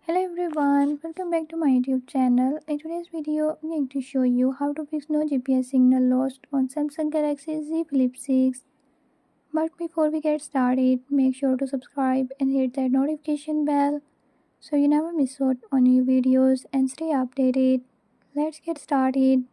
Hello everyone, welcome back to my YouTube channel. In today's video, I'm going to show you how to fix no GPS signal lost on Samsung Galaxy Z Flip 6. But before we get started, make sure to subscribe and hit that notification bell so you never miss out on new videos and stay updated. Let's get started.